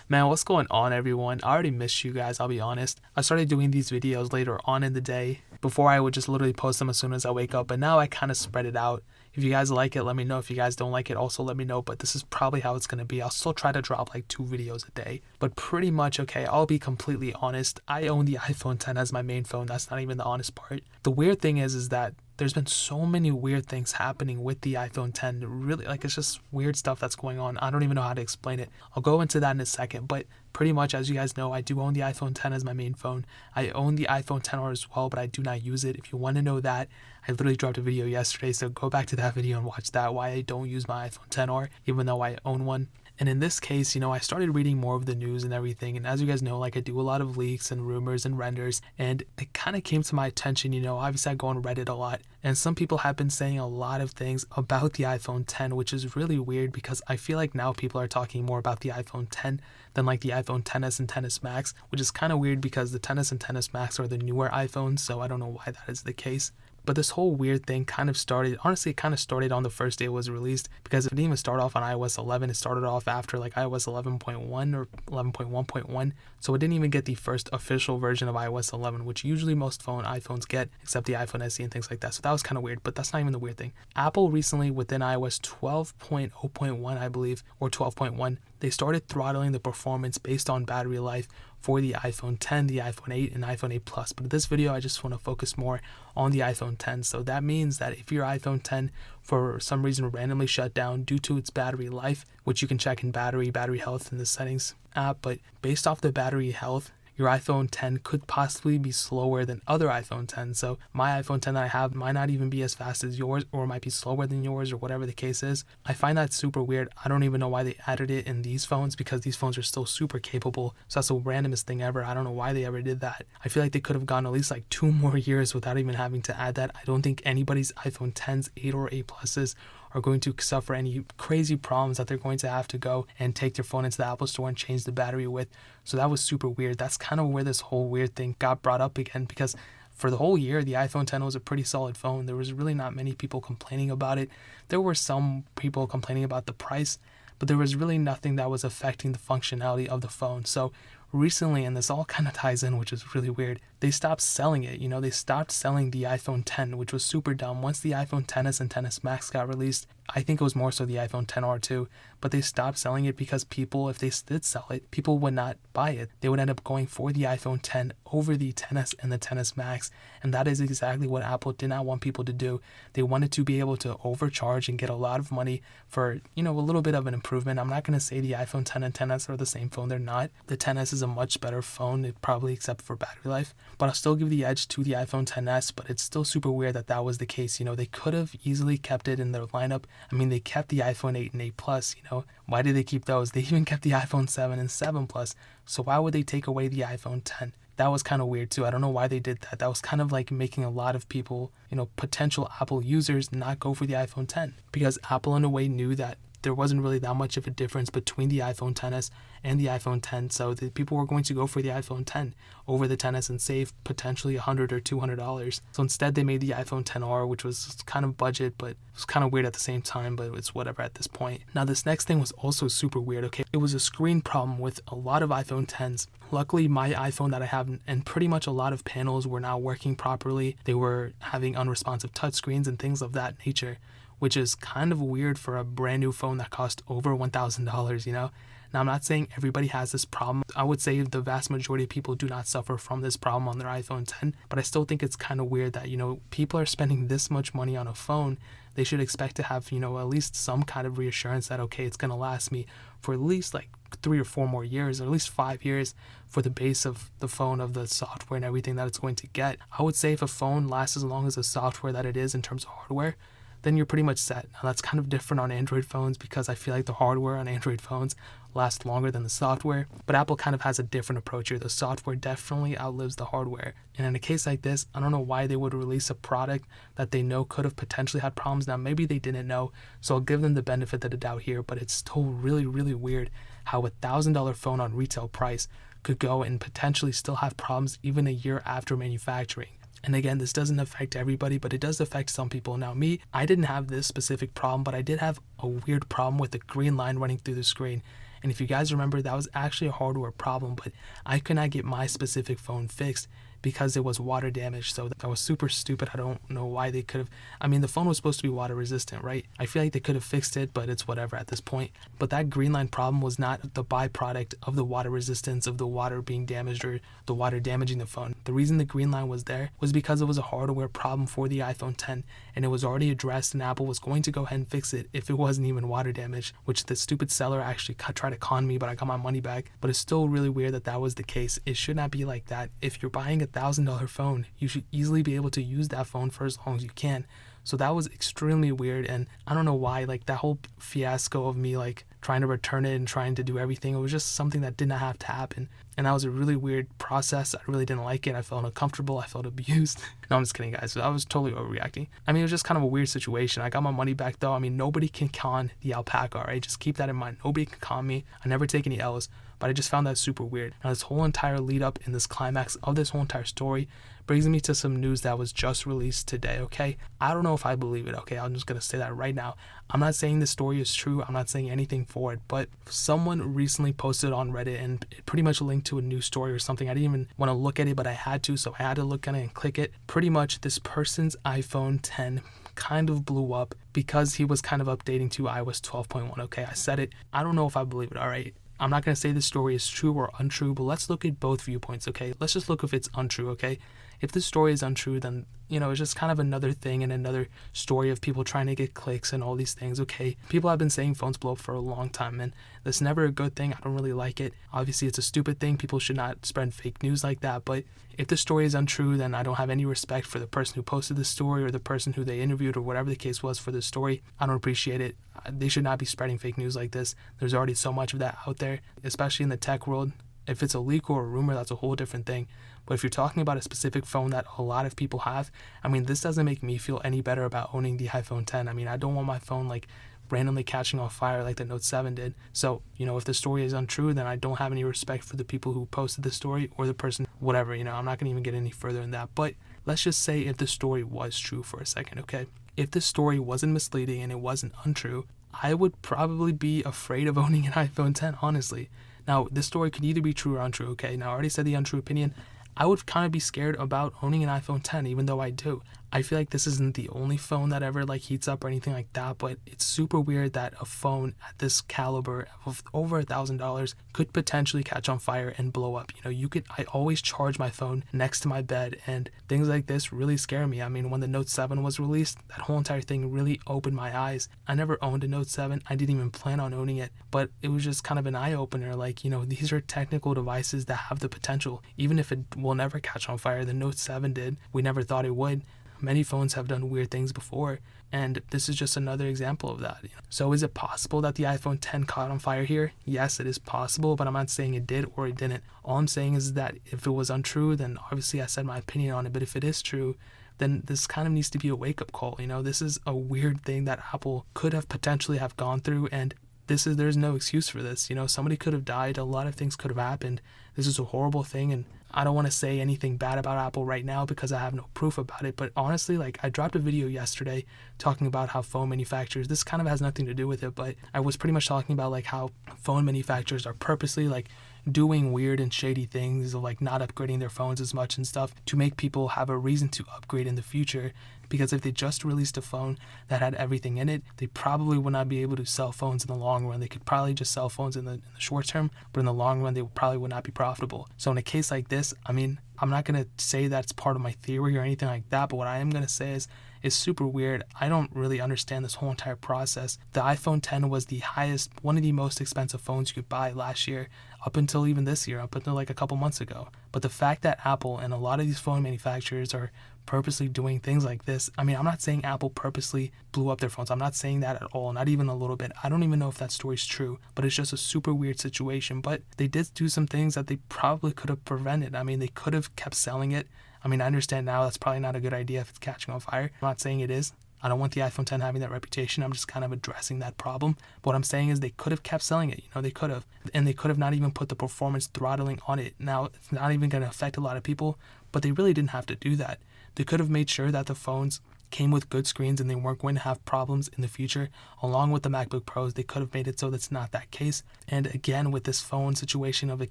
Man, what's going on, everyone? I already missed you guys, I'll be honest. I started doing these videos later on in the day. Before, I would just literally post them as soon as I wake up, but now I kind of spread it out. If you guys like it, let me know. If you guys don't like it, also let me know, but this is probably how it's going to be. I'll still try to drop like 2 videos a day, but pretty much, okay, I'll be completely honest. I own the iPhone 10 as my main phone. That's not even the honest part. The weird thing is that there's been so many weird things happening with the iPhone 10. Really, like, it's just weird stuff that's going on. I don't even know how to explain it. I'll go into that in a second, but pretty much, as you guys know, I do own the iPhone 10 as my main phone. I own the iPhone 10R as well, but I do not use it. If you want to know that, I literally dropped a video yesterday, so go back to that video and watch that, why I don't use my iPhone 10R, even though I own one. And in this case, I started reading more of the news and everything. And as you guys know, like, I do a lot of leaks and rumors and renders. And it kind of came to my attention, obviously I go on Reddit a lot. And some people have been saying a lot of things about the iPhone 10, which is really weird because I feel like now people are talking more about the iPhone 10 than like the iPhone XS and XS Max, which is kind of weird because the XS and XS Max are the newer iPhones. So I don't know why that is the case. But this whole weird thing kind of started, honestly, it kind of started on the first day it was released, because it didn't even start off on iOS 11. It started off after like iOS 11.1 or 11.1.1. So it didn't even get the first official version of iOS 11, which usually most iPhones get, except the iPhone SE and things like that. So that was kind of weird, but that's not even the weird thing. Apple recently, within iOS 12.0.1, I believe, or 12.1, they started throttling the performance based on battery life for the iPhone 10, the iPhone 8, and iPhone 8 Plus. But in this video, I just want to focus more on the iPhone 10. So that means that if your iPhone 10 for some reason randomly shut down due to its battery life, which you can check in battery health in the settings app, but based off the battery health, your iPhone 10 could possibly be slower than other iPhone 10s. So my iPhone 10 that I have might not even be as fast as yours, or might be slower than yours, or whatever the case is. I find that super weird. I don't even know why they added it in these phones, because these phones are still super capable. So that's the randomest thing ever. I don't know why they ever did that. I feel like they could have gone at least like 2 more years without even having to add that. I don't think anybody's iPhone 10s, 8 or 8 Pluses are going to suffer any crazy problems that they're going to have to go and take their phone into the Apple Store and change the battery with. So that was super weird. That's kind of where this whole weird thing got brought up again, because for the whole year, the iPhone 10 was a pretty solid phone. There was really not many people complaining about it. There were some people complaining about the price, but there was really nothing that was affecting the functionality of the phone. So recently, and this all kind of ties in, which is really weird, they stopped selling it. They stopped selling the iPhone 10, which was super dumb. Once the iPhone XS and XS Max got released, I think it was more so the iPhone XR too, but they stopped selling it because people, if they did sell it, people would not buy it. They would end up going for the iPhone 10 over the XS and the XS Max, and that is exactly what Apple did not want people to do. They wanted to be able to overcharge and get a lot of money for, a little bit of an improvement. I'm not going to say the iPhone 10 and XS are the same phone. They're not. The XS is a much better phone, probably except for battery life, but I'll still give the edge to the iPhone XS. But it's still super weird that was the case. They could have easily kept it in their lineup. I mean, they kept the iPhone 8 and 8 Plus. Why did they keep those? They even kept the iPhone 7 and 7 Plus. So why would they take away the iPhone 10? That was kind of weird too. I don't know why they did that. That was kind of like making a lot of people, potential Apple users, not go for the iPhone 10, because Apple in a way knew that there wasn't really that much of a difference between the iPhone XS and the iPhone 10, so the people were going to go for the iPhone 10 over the XS and save potentially $100 or $200. So instead they made the iPhone XR, which was kind of budget, but it was kind of weird at the same time, but it's whatever at this point. Now this next thing was also super weird, okay? It was a screen problem with a lot of iPhone 10s. Luckily, my iPhone that I have, and pretty much a lot of panels, were not working properly. They were having unresponsive touchscreens and things of that nature, which is kind of weird for a brand new phone that cost over $1,000, Now, I'm not saying everybody has this problem. I would say the vast majority of people do not suffer from this problem on their iPhone 10, but I still think it's kind of weird that, people are spending this much money on a phone. They should expect to have, at least some kind of reassurance that, okay, it's going to last me for at least like 3 or 4 more years, or at least 5 years for the base of the phone, of the software and everything that it's going to get. I would say if a phone lasts as long as the software that it is in terms of hardware, then you're pretty much set. Now that's kind of different on Android phones, because I feel like the hardware on Android phones lasts longer than the software, but Apple kind of has a different approach here. The software definitely outlives the hardware. And in a case like this, I don't know why they would release a product that they know could have potentially had problems. Now maybe they didn't know, so I'll give them the benefit of the doubt here, but it's still really, really weird how a $1,000 phone on retail price could go and potentially still have problems even a year after manufacturing. And again, this doesn't affect everybody, but it does affect some people. Now me, I didn't have this specific problem, but I did have a weird problem with the green line running through the screen. And if you guys remember, that was actually a hardware problem, but I could not get my specific phone fixed because it was water damaged. So that was super stupid. I don't know why they could have. I mean, the phone was supposed to be water resistant, right? I feel like they could have fixed it, but it's whatever at this point. But that green line problem was not the byproduct of the water resistance, of the water being damaged or the water damaging the phone. The reason the green line was there was because it was a hardware problem for the iPhone 10, and it was already addressed, and Apple was going to go ahead and fix it if it wasn't even water damage, which the stupid seller actually tried to con me, but I got my money back. But it's still really weird that that was the case. It should not be like that. If you're buying $1,000 phone, you should easily be able to use that phone for as long as you can. So that was extremely weird, and I don't know why, like that whole fiasco of me like trying to return it and trying to do everything, it was just something that did not have to happen. And that was a really weird process. I really didn't like it. I felt uncomfortable. I felt abused. No, I'm just kidding, guys. I was totally overreacting. I mean, it was just kind of a weird situation. I got my money back though. I mean, nobody can con the Alpaca, right? Just keep that in mind. Nobody can con me. I never take any L's, but I just found that super weird. Now, this whole entire lead up in this climax of this whole entire story brings me to some news that was just released today, okay? I don't know if I believe it, okay? I'm just gonna say that right now. I'm not saying this story is true. I'm not saying anything for it, but someone recently posted on Reddit and it pretty much linked to a news story or something. I didn't even want to look at it, but I had to, so I had to look at it and click it. Pretty much this person's iPhone 10 kind of blew up because he was kind of updating to iOS 12.1, okay? I said it. I don't know if I believe it, all right? I'm not going to say this story is true or untrue, but let's look at both viewpoints, okay? Let's just look if it's untrue, okay? If the story is untrue, then, you know, it's just kind of another thing and another story of people trying to get clicks and all these things, okay? People have been saying phones blow up for a long time, and that's never a good thing. I don't really like it. Obviously, it's a stupid thing. People should not spread fake news like that, but if the story is untrue, then I don't have any respect for the person who posted the story or the person who they interviewed or whatever the case was for the story. I don't appreciate it. They should not be spreading fake news like this. There's already so much of that out there, especially in the tech world. If it's a leak or a rumor, that's a whole different thing. But if you're talking about a specific phone that a lot of people have, I mean, this doesn't make me feel any better about owning the iPhone 10. I mean, I don't want my phone like randomly catching on fire like the Note 7 did. So, you know, if the story is untrue, then I don't have any respect for the people who posted the story or the person, whatever, you know, I'm not going to even get any further than that. But let's just say if the story was true for a second, okay? If the story wasn't misleading and it wasn't untrue, I would probably be afraid of owning an iPhone 10, honestly. Now, this story could either be true or untrue, okay? Now, I already said the untrue opinion. I would kind of be scared about owning an iPhone 10, even though I do. I feel like this isn't the only phone that ever like heats up or anything like that, but it's super weird that a phone at this caliber of over $1,000 could potentially catch on fire and blow up. You know, I always charge my phone next to my bed, and things like this really scare me. I mean, when the Note 7 was released, that whole entire thing really opened my eyes. I never owned a Note 7. I didn't even plan on owning it, but it was just kind of an eye-opener. Like, you know, these are technical devices that have the potential. Even if it will never catch on fire, the Note 7 did. We never thought it would. Many phones have done weird things before, and this is just another example of that. So is it possible that the iPhone 10 caught on fire here? Yes, it is possible, but I'm not saying it did or it didn't. All I'm saying is that if it was untrue, then obviously I said my opinion on it, but if it is true, then this kind of needs to be a wake-up call. You know, this is a weird thing that Apple could have potentially have gone through, and there's no excuse for this. You know, somebody could have died, a lot of things could have happened. This is a horrible thing, and I don't want to say anything bad about Apple right now because I have no proof about it, but honestly, like, I dropped a video yesterday talking about how phone manufacturers, this kind of has nothing to do with it, but I was pretty much talking about like how phone manufacturers are purposely like doing weird and shady things of like not upgrading their phones as much and stuff to make people have a reason to upgrade in the future. Because if they just released a phone that had everything in it, they probably would not be able to sell phones in the long run. They could probably just sell phones in the short term, but in the long run, they probably would not be profitable. So in a case like this, I mean, I'm not going to say that's part of my theory or anything like that, but what I am going to say is it's super weird. I don't really understand this whole entire process. The iPhone 10 was the highest, one of the most expensive phones you could buy last year, up until even this year, up until like a couple months ago. But the fact that Apple and a lot of these phone manufacturers are purposely doing things like this, I mean, I'm not saying Apple purposely blew up their phones. I'm not saying that at all, not even a little bit. I don't even know if that story's true, but it's just a super weird situation. But they did do some things that they probably could have prevented. I mean, they could have kept selling it. I mean, I understand now that's probably not a good idea if it's catching on fire. I'm not saying it is. I don't want the iPhone 10 having that reputation. I'm just kind of addressing that problem. But what I'm saying is they could have kept selling it. You know, they could have. And they could have not even put the performance throttling on it. Now, it's not even going to affect a lot of people, but they really didn't have to do that. They could have made sure that the phones came with good screens and they weren't going to have problems in the future, along with the MacBook Pros, they could have made it so that's not that case. And again, with this phone situation of it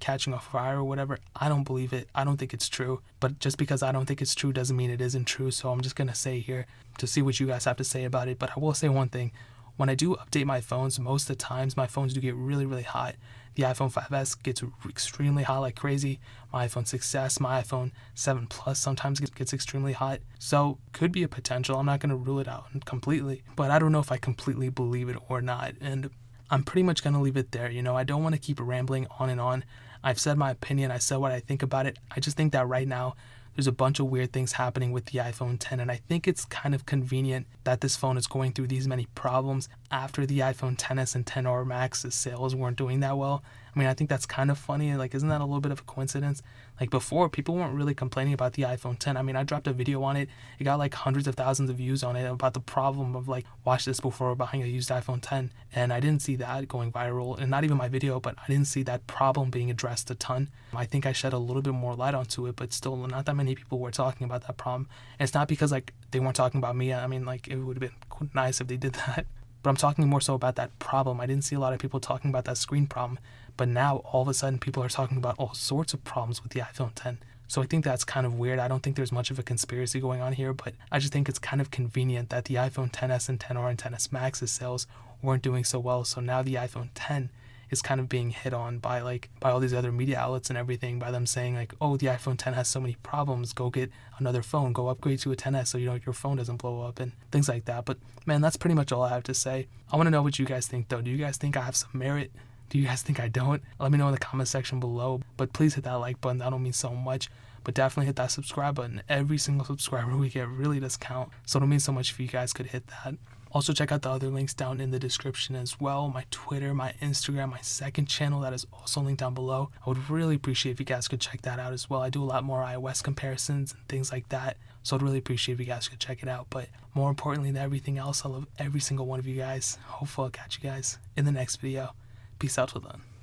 catching on fire or whatever, I don't believe it. I don't think it's true. But just because I don't think it's true doesn't mean it isn't true. So I'm just going to say here to see what you guys have to say about it. But I will say one thing. When I do update my phones, most of the times my phones do get really, really hot. The iPhone 5S gets extremely hot like crazy. My iPhone 6S, my iPhone 7 Plus sometimes gets extremely hot. So could be a potential. I'm not going to rule it out completely, but I don't know if I completely believe it or not. And I'm pretty much going to leave it there. I don't want to keep rambling on and on. I've said my opinion. I said what I think about it. I just think that right now there's a bunch of weird things happening with the iPhone 10, and I think it's kind of convenient that this phone is going through these many problems after the iPhone XS and XR Max's sales weren't doing that well. I mean, I think that's kind of funny. Like, isn't that a little bit of a coincidence? Like, before, people weren't really complaining about the iPhone 10. I mean, I dropped a video on it. It got like hundreds of thousands of views on it about the problem of like, watch this before buying a used iPhone 10. And I didn't see that going viral, and not even my video, but I didn't see that problem being addressed a ton. I think I shed a little bit more light onto it, but still not that many people were talking about that problem. And it's not because like they weren't talking about me. I mean, like, it would have been nice if they did that. But I'm talking more so about that problem. I didn't see a lot of people talking about that screen problem. But now, all of a sudden, people are talking about all sorts of problems with the iPhone 10. So I think that's kind of weird. I don't think there's much of a conspiracy going on here, but I just think it's kind of convenient that the iPhone XS and XR and XS Max's sales weren't doing so well. So now the iPhone 10 is kind of being hit on by all these other media outlets and everything, by them saying like, oh, the iPhone 10 has so many problems, go get another phone, go upgrade to a 10s so your phone doesn't blow up and things like that. But man, that's pretty much all I have to say. I want to know what you guys think though. Do you guys think I have some merit? Do you guys think I don't? Let me know in the comment section below. But please hit that like button. That'll mean so much. But definitely hit that subscribe button. Every single subscriber we get really does count. So it'll mean so much if you guys could hit that. Also, check out the other links down in the description as well. My Twitter, my Instagram, my second channel that is also linked down below. I would really appreciate if you guys could check that out as well. I do a lot more iOS comparisons and things like that. So I'd really appreciate if you guys could check it out. But more importantly than everything else, I love every single one of you guys. Hopefully I'll catch you guys in the next video. Peace out till then.